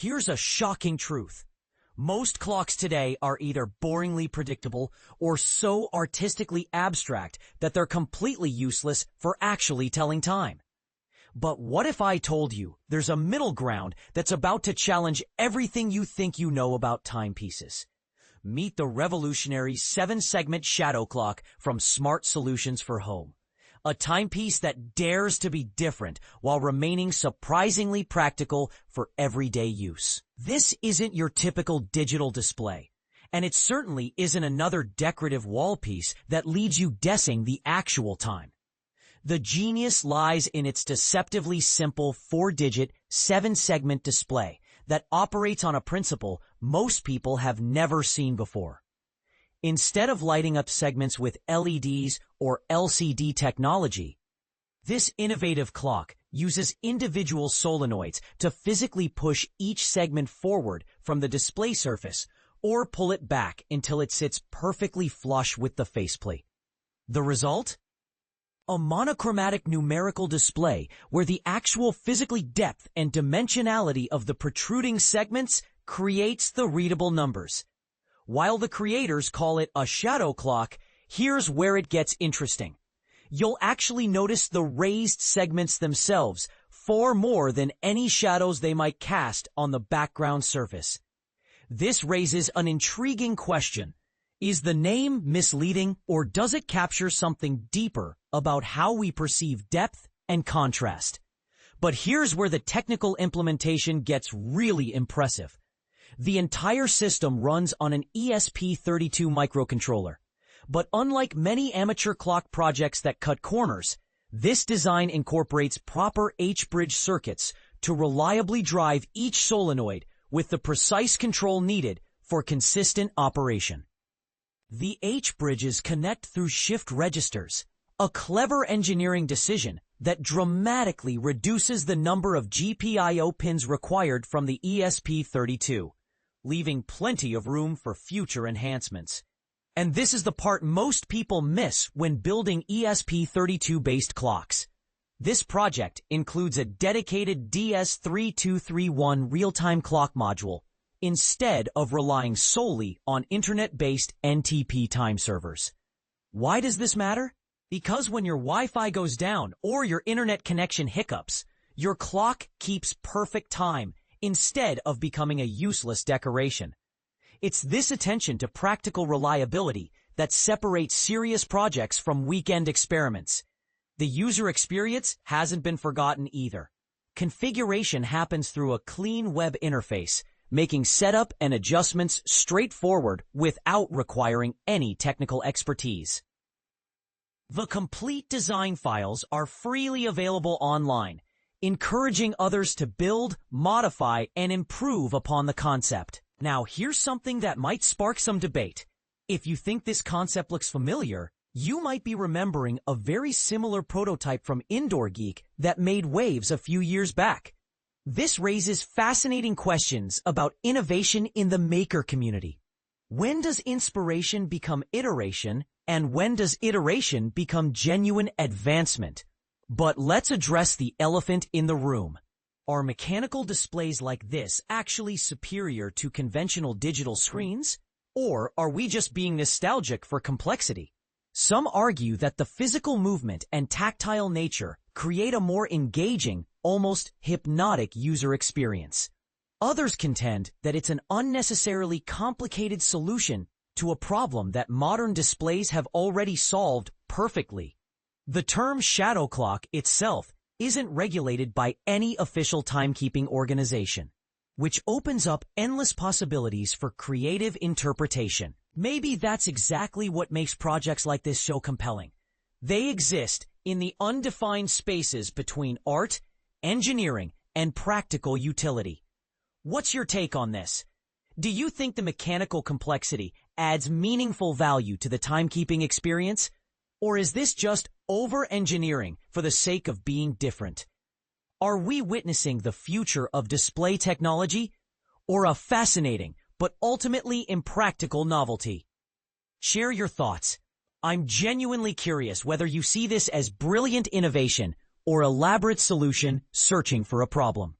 Here's a shocking truth. Most clocks today are either boringly predictable or so artistically abstract that they're completely useless for actually telling time. But what if I told you there's a middle ground that's about to challenge everything you think you know about timepieces? Meet the revolutionary 7-segment shadow clock from Smart Solutions for Home. A timepiece that dares to be different while remaining surprisingly practical for everyday use. This isn't your typical digital display, and it certainly isn't another decorative wall piece that leaves you guessing the actual time. The genius lies in its deceptively simple 4-digit, 7-segment display that operates on a principle most people have never seen before. Instead of lighting up segments with LEDs or LCD technology, this innovative clock uses individual solenoids to physically push each segment forward from the display surface or pull it back until it sits perfectly flush with the faceplate. The result? A monochromatic numerical display where the actual physical depth and dimensionality of the protruding segments creates the readable numbers. While the creators call it a shadow clock, here's where it gets interesting. You'll actually notice the raised segments themselves far more than any shadows they might cast on the background surface. This raises an intriguing question. Is the name misleading, or does it capture something deeper about how we perceive depth and contrast? But here's where the technical implementation gets really impressive. The entire system runs on an ESP32 microcontroller. But unlike many amateur clock projects that cut corners, this design incorporates proper H-bridge circuits to reliably drive each solenoid with the precise control needed for consistent operation. The H-bridges connect through shift registers, a clever engineering decision that dramatically reduces the number of GPIO pins required from the ESP32, leaving plenty of room for future enhancements. And this is the part most people miss when building ESP32-based clocks. This project includes a dedicated DS3231 real-time clock module, instead of relying solely on internet-based NTP time servers. Why does this matter? Because when your Wi-Fi goes down or your internet connection hiccups, your clock keeps perfect time instead of becoming a useless decoration. It's this attention to practical reliability that separates serious projects from weekend experiments. The user experience hasn't been forgotten either. Configuration happens through a clean web interface, making setup and adjustments straightforward without requiring any technical expertise. The complete design files are freely available online, encouraging others to build, modify, and improve upon the concept. Now, here's something that might spark some debate. If you think this concept looks familiar, you might be remembering a very similar prototype from Indoor Geek that made waves a few years back. This raises fascinating questions about innovation in the maker community. When does inspiration become iteration, and when does iteration become genuine advancement? But let's address the elephant in the room. Are mechanical displays like this actually superior to conventional digital screens? Or are we just being nostalgic for complexity? Some argue that the physical movement and tactile nature create a more engaging, almost hypnotic user experience. Others contend that it's an unnecessarily complicated solution to a problem that modern displays have already solved perfectly. The term shadow clock itself isn't regulated by any official timekeeping organization, which opens up endless possibilities for creative interpretation. Maybe that's exactly what makes projects like this so compelling. They exist in the undefined spaces between art, engineering, and practical utility. What's your take on this? Do you think the mechanical complexity adds meaningful value to the timekeeping experience? Or is this just over-engineering for the sake of being different? Are we witnessing the future of display technology, or a fascinating but ultimately impractical novelty? Share your thoughts. I'm genuinely curious whether you see this as brilliant innovation or elaborate solution searching for a problem.